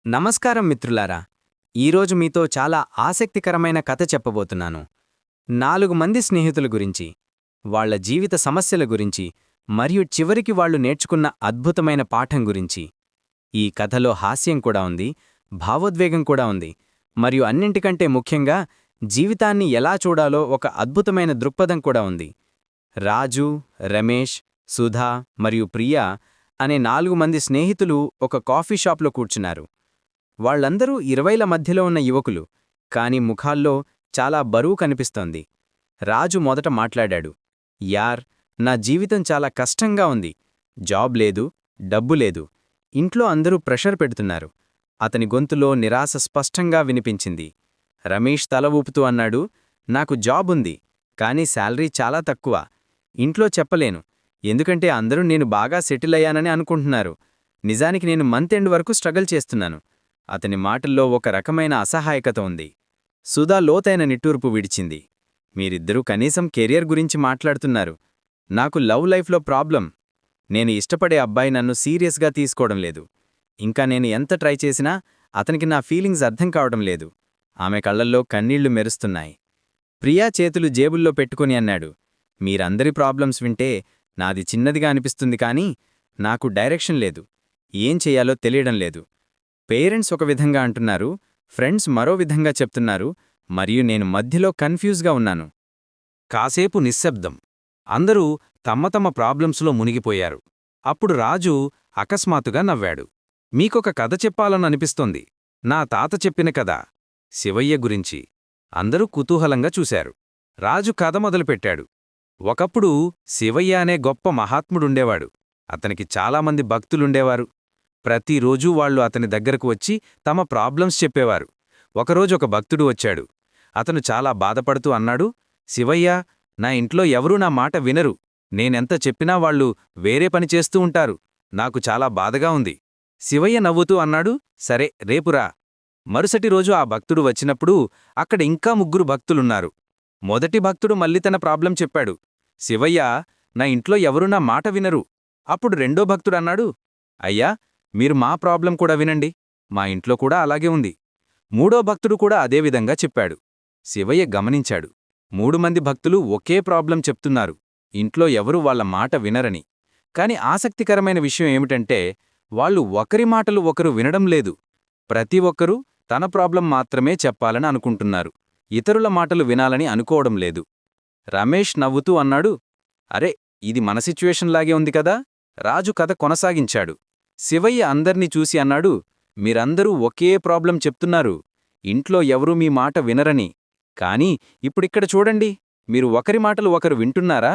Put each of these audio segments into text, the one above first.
నమస్కారం మిత్రులారా. ఈరోజు మీతో చాలా ఆసక్తికరమైన కథ చెప్పబోతున్నాను. 4 మంది స్నేహితుల గురించి, వాళ్ల జీవిత సమస్యల గురించి మరియు చివరికి వాళ్ళు నేర్చుకున్న అద్భుతమైన పాఠం గురించి. ఈ కథలో హాస్యం కూడా ఉంది, భావోద్వేగం కూడా ఉంది, మరియు అన్నింటికంటే ముఖ్యంగా జీవితాన్ని ఎలా చూడాలో ఒక అద్భుతమైన దృక్పథం కూడా ఉంది. రాజు, రమేష్, సుధా మరియు ప్రియా అనే 4 మంది స్నేహితులు ఒక కాఫీ షాప్లో కూర్చున్నారు. వాళ్లందరూ 20ల మధ్యలో ఉన్న యువకులు, కాని ముఖాల్లో చాలా బరువు కనిపిస్తోంది. రాజు మొదట మాట్లాడాడు. యార్, నా జీవితం చాలా కష్టంగా ఉంది. జాబ్ లేదు, డబ్బు లేదు, ఇంట్లో అందరూ ప్రెషర్ పెడుతున్నారు. అతని గొంతులో నిరాశ స్పష్టంగా వినిపించింది. రమేష్ తల ఊపుతూ అన్నాడు, నాకు జాబ్ ఉంది, కానీ శాలరీ చాలా తక్కువ. ఇంట్లో చెప్పలేను, ఎందుకంటే అందరూ నేను బాగా సెటిల్ అయ్యానని అనుకుంటున్నారు. నిజానికి నేను మంత్ ఎండ్ వరకు స్ట్రగల్ చేస్తున్నాను. అతని మాటల్లో ఒక రకమైన అసహాయకత ఉంది. సుధా లోతైన నిట్టూర్పు విడిచింది. మీరిద్దరూ కనీసం కెరియర్ గురించి మాట్లాడుతున్నారు. నాకు లవ్ లైఫ్లో ప్రాబ్లం. నేను ఇష్టపడే అబ్బాయి నన్ను సీరియస్గా తీసుకోవడం లేదు. ఇంకా నేను ఎంత ట్రై చేసినా అతనికి నా ఫీలింగ్స్ అర్థం కావడం లేదు. ఆమె కళ్లల్లో కన్నీళ్లు మెరుస్తున్నాయి. ప్రియా చేతులు జేబుల్లో పెట్టుకుని అన్నాడు, మీరందరి ప్రాబ్లమ్స్ వింటే నాది చిన్నదిగా అనిపిస్తుంది, కానీ నాకు డైరెక్షన్ లేదు. ఏం చెయ్యాలో తెలియడం లేదు. పేరెంట్స్ ఒక విధంగా అంటున్నారు, ఫ్రెండ్స్ మరో విధంగా చెప్తున్నారు, మరియు నేను మధ్యలో కన్ఫ్యూజ్గా ఉన్నాను. కాసేపు నిశ్శబ్దం. అందరూ తమ తమ ప్రాబ్లమ్స్లో మునిగిపోయారు. అప్పుడు రాజు అకస్మాత్తుగా నవ్వాడు. మీకొక కథ చెప్పాలననిపిస్తోంది. నా తాత చెప్పిన కథ, శివయ్య గురించి. అందరూ కుతూహలంగా చూశారు. రాజు కథ మొదలుపెట్టాడు. ఒకప్పుడు శివయ్య అనే గొప్ప మహాత్ముడుండేవాడు. అతనికి చాలామంది భక్తులుండేవారు. ప్రతిరోజూ వాళ్లు అతని దగ్గరకు వచ్చి తమ ప్రాబ్లమ్స్ చెప్పేవారు. ఒకరోజు ఒక భక్తుడు వచ్చాడు. అతను చాలా బాధపడుతూ అన్నాడు, శివయ్య, నా ఇంట్లో ఎవరూ నా మాట వినరు. నేనెంత చెప్పినా వాళ్లు వేరే పని చేస్తూ ఉంటారు. నాకు చాలా బాధగా ఉంది. శివయ్య నవ్వుతూ అన్నాడు, సరే, రేపురా. మరుసటి రోజు ఆ భక్తుడు వచ్చినప్పుడు అక్కడ ఇంకా 3 భక్తులున్నారు. మొదటి భక్తుడు మళ్ళీ తన ప్రాబ్లం చెప్పాడు. శివయ్య, నా ఇంట్లో ఎవరూ నా మాట వినరు. అప్పుడు రెండో భక్తుడన్నాడు, అయ్యా, మీరు మా ప్రాబ్లం కూడా వినండి. మా ఇంట్లో కూడా అలాగే ఉంది. మూడో భక్తుడు కూడా అదేవిధంగా చెప్పాడు. శివయ్య గమనించాడు, 3 మంది భక్తులు ఒకే ప్రాబ్లం చెప్తున్నారు. ఇంట్లో ఎవరూ వాళ్ల మాట వినరని. కాని ఆసక్తికరమైన విషయం ఏమిటంటే, వాళ్ళు ఒకరి మాటలు ఒకరు వినడం లేదు. ప్రతి ఒక్కరూ తన ప్రాబ్లం మాత్రమే చెప్పాలని అనుకుంటున్నారు. ఇతరుల మాటలు వినాలని అనుకోవడం లేదు. రమేష్ నవ్వుతూ అన్నాడు, అరే, ఇది మన సిచ్యువేషన్లాగే ఉంది కదా. రాజు కథ కొనసాగించాడు. శివయ్య అందర్నీ చూసి అన్నాడు, మీరందరూ ఒకే ప్రాబ్లం చెప్తున్నారు. ఇంట్లో ఎవరూ మీ మాట వినరని. కాని ఇప్పుడిక్కడ చూడండి, మీరు ఒకరి మాటలు ఒకరు వింటున్నారా,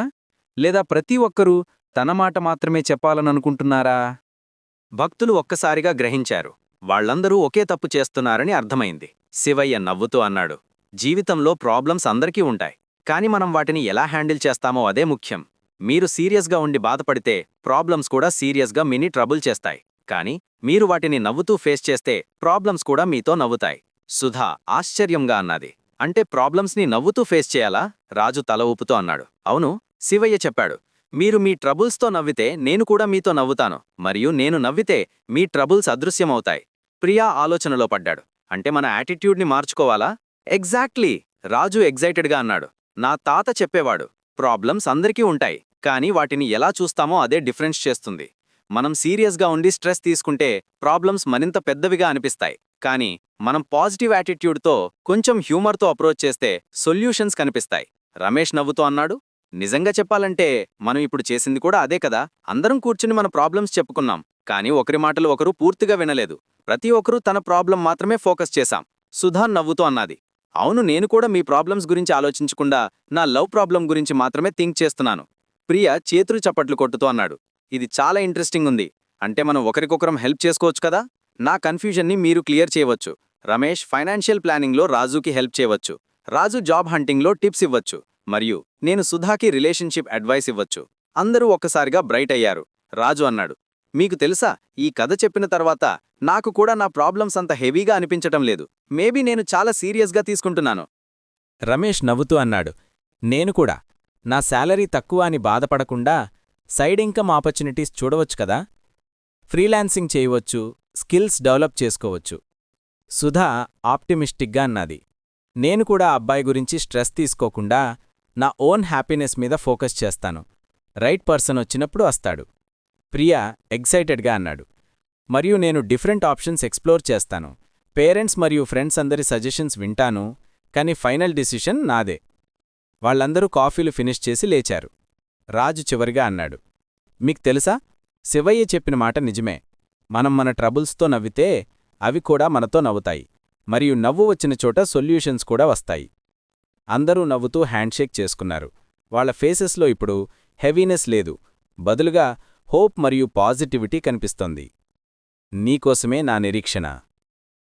లేదా ప్రతి ఒక్కరూ తన మాట మాత్రమే చెప్పాలననుకుంటున్నారా? భక్తులు ఒక్కసారిగా గ్రహించారు. వాళ్లందరూ ఒకే తప్పు చేస్తున్నారని అర్థమైంది. శివయ్య నవ్వుతూ అన్నాడు, జీవితంలో ప్రాబ్లమ్స్ అందరికీ ఉంటాయి, కాని మనం వాటిని ఎలా హ్యాండిల్ చేస్తామో అదే ముఖ్యం. మీరు సీరియస్గా ఉండి బాధపడితే ప్రాబ్లమ్స్ కూడా సీరియస్గా మినీ ట్రబుల్ చేస్తాయి. కానీ మీరు వాటిని నవ్వుతూ ఫేస్ చేస్తే ప్రాబ్లమ్స్ కూడా మీతో నవ్వుతాయి. సుధా ఆశ్చర్యంగా అన్నది, అంటే ప్రాబ్లమ్స్ని నవ్వుతూ ఫేస్ చేయాలా? రాజు తల ఊపుతూ అన్నాడు, అవును. శివయ్య చెప్పాడు, మీరు మీ ట్రబుల్స్తో నవ్వితే నేను కూడా మీతో నవ్వుతాను, మరియు నేను నవ్వితే మీ ట్రబుల్స్ అదృశ్యమవుతాయి. ప్రియా ఆలోచనలో పడ్డాడు, అంటే మన యాటిట్యూడ్ని మార్చుకోవాలా? ఎగ్జాక్ట్లీ, రాజు ఎగ్జైటెడ్గా అన్నాడు. నా తాత చెప్పేవాడు, ప్రాబ్లమ్స్ అందరికీ ఉంటాయి, కానీ వాటిని ఎలా చూస్తామో అదే డిఫరెన్స్ చేస్తుంది. మనం సీరియస్గా ఉండి స్ట్రెస్ తీసుకుంటే ప్రాబ్లమ్స్ మరింత పెద్దవిగా అనిపిస్తాయి. కానీ మనం పాజిటివ్ యాటిట్యూడ్తో, కొంచెం హ్యూమర్తో అప్రోచ్ చేస్తే సొల్యూషన్స్ కనిపిస్తాయి. రమేష్ నవ్వుతూ అన్నాడు, నిజంగా చెప్పాలంటే మనం ఇప్పుడు చేసింది కూడా అదే కదా. అందరం కూర్చుని మన ప్రాబ్లమ్స్ చెప్పుకున్నాం, కానీ ఒకరి మాటలు ఒకరు పూర్తిగా వినలేదు. ప్రతి ఒక్కరూ తన ప్రాబ్లం మాత్రమే ఫోకస్ చేశాం. సుధా నవ్వుతూ అన్నది, అవును, నేను కూడా మీ ప్రాబ్లమ్స్ గురించి ఆలోచించకుండా నా లవ్ ప్రాబ్లం గురించి మాత్రమే థింక్ చేస్తున్నాను. ప్రియా చేతులు చప్పట్లు కొట్టుతూ అన్నాడు, ఇది చాలా ఇంట్రెస్టింగ్ ఉంది. అంటే మనం ఒకరికొకరం హెల్ప్ చేసుకోవచ్చు కదా. నా కన్ఫ్యూజన్ని మీరు క్లియర్ చేయవచ్చు. రమేష్ ఫైనాన్షియల్ ప్లానింగ్లో రాజుకి హెల్ప్ చేయవచ్చు. రాజు జాబ్ హంటింగ్లో టిప్స్ ఇవ్వచ్చు. మరియు నేను సుధాకి రిలేషన్షిప్ అడ్వైస్ ఇవ్వచ్చు. అందరూ ఒక్కసారిగా బ్రైట్ అయ్యారు. రాజు అన్నాడు, మీకు తెలుసా, ఈ కథ చెప్పిన తర్వాత నాకు కూడా నా ప్రాబ్లమ్స్ అంత హెవీగా అనిపించటం లేదు. మేబీ నేను చాలా సీరియస్గా తీసుకుంటున్నాను. రమేష్ నవ్వుతూ అన్నాడు, నేను కూడా. నా శాలరీ తక్కువ అని బాధపడకుండా సైడ్ ఇన్కమ్ ఆపర్చునిటీస్ చూడవచ్చు కదా. ఫ్రీలాన్సింగ్ చేయవచ్చు, స్కిల్స్ డెవలప్ చేసుకోవచ్చు. సుధా ఆప్టిమిస్టిక్గా అన్నది. నేను కూడా అబ్బాయి గురించి స్ట్రెస్ తీసుకోకుండా నా ఓన్ హ్యాపీనెస్ మీద ఫోకస్ చేస్తాను. రైట్ పర్సన్ వచ్చినప్పుడు వస్తాడు. ప్రియా ఎగ్జైటెడ్గా అన్నాడు. మరియు నేను డిఫరెంట్ ఆప్షన్స్ ఎక్స్ప్లోర్ చేస్తాను. పేరెంట్స్ మరియు ఫ్రెండ్స్ అందరి సజెషన్స్ వింటాను, కానీ ఫైనల్ డిసిషన్ నాదే. వాళ్ళందరూ కాఫీలు ఫినిష్ చేసి లేచారు. రాజు చివరిగా అన్నాడు, మీకు తెలుసా, శివయ్య చెప్పిన మాట నిజమే. మనం మన ట్రబుల్స్తో నవ్వితే అవి కూడా మనతో నవ్వుతాయి. మరియు నవ్వు వచ్చిన చోట సొల్యూషన్స్ కూడా వస్తాయి. అందరూ నవ్వుతూ హ్యాండ్షేక్ చేసుకున్నారు. వాళ్ల ఫేసెస్లో ఇప్పుడు హెవీనెస్ లేదు, బదులుగా హోప్ మరియు పాజిటివిటీ కనిపిస్తోంది. నీకోసమే నా నిరీక్షణ.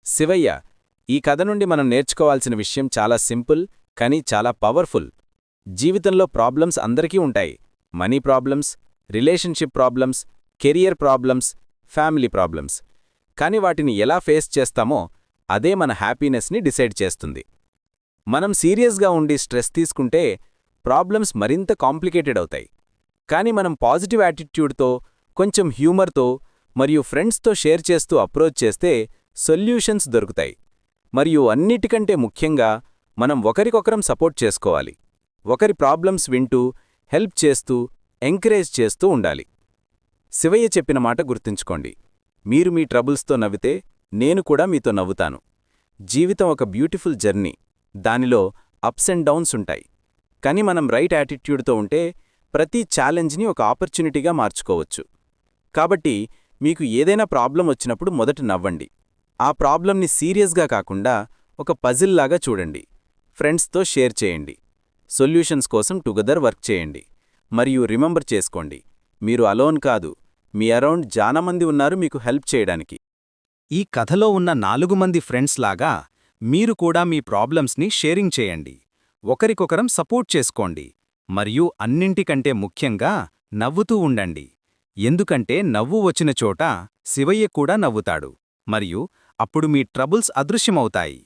శివయ్య, ఈ కథ నుండి మనం నేర్చుకోవాల్సిన విషయం చాలా సింపుల్ కానీ చాలా పవర్ఫుల్. జీవితంలో ప్రాబ్లమ్స్ అందరికీ ఉంటాయి. Money problems, relationship problems, career problems, family problems. కానీ వాటిని ఎలా ఫేస్ చేస్తామో అదే మన హ్యాపీనెస్ని డిసైడ్ చేస్తుంది. మనం సీరియస్గా ఉండి స్ట్రెస్ తీసుకుంటే ప్రాబ్లమ్స్ మరింత కాంప్లికేటెడ్ అవుతాయి. కానీ మనం పాజిటివ్ యాటిట్యూడ్తో, కొంచెం హ్యూమర్తో మరియు ఫ్రెండ్స్తో షేర్ చేస్తూ అప్రోచ్ చేస్తే సొల్యూషన్స్ దొరుకుతాయి. మరియు అన్నిటికంటే ముఖ్యంగా మనం ఒకరికొకరం సపోర్ట్ చేసుకోవాలి. ఒకరి ప్రాబ్లమ్స్ వింటూ, హెల్ప్ చేస్తూ, ఎంకరేజ్ చేస్తూ ఉండాలి. శివయ్య చెప్పిన మాట గుర్తుంచుకోండి. మీరు మీ ట్రబుల్స్తో నవ్వితే నేను కూడా మీతో నవ్వుతాను. జీవితం ఒక బ్యూటిఫుల్ జర్నీ. దానిలో అప్స్ అండ్ డౌన్స్ ఉంటాయి. కానీ మనం రైట్ యాటిట్యూడ్తో ఉంటే ప్రతి ఛాలెంజ్ని ఒక ఆపర్చునిటీగా మార్చుకోవచ్చు. కాబట్టి మీకు ఏదైనా ప్రాబ్లం వచ్చినప్పుడు మొదట నవ్వండి. ఆ ప్రాబ్లంని సీరియస్గా కాకుండా ఒక పజిల్లాగా చూడండి. ఫ్రెండ్స్తో షేర్ చేయండి. సొల్యూషన్స్ కోసం టుగెదర్ వర్క్ చేయండి. మరియు రిమెంబర్ చేసుకోండి, మీరు అలోన్ కాదు. మీ అరౌండ్ జానమంది ఉన్నారు మీకు హెల్ప్ చేయడానికి. ఈ కథలో ఉన్న 4 మంది ఫ్రెండ్స్ లాగా మీరు కూడా మీ ప్రాబ్లమ్స్ని షేరింగ్ చేయండి. ఒకరికొకరం సపోర్ట్ చేసుకోండి. మరియు అన్నింటికంటే ముఖ్యంగా నవ్వుతూ ఉండండి. ఎందుకంటే నవ్వు వచ్చిన చోట శివయ్య కూడా నవ్వుతాడు. మరియు అప్పుడు మీ ట్రబుల్స్ అదృశ్యమవుతాయి.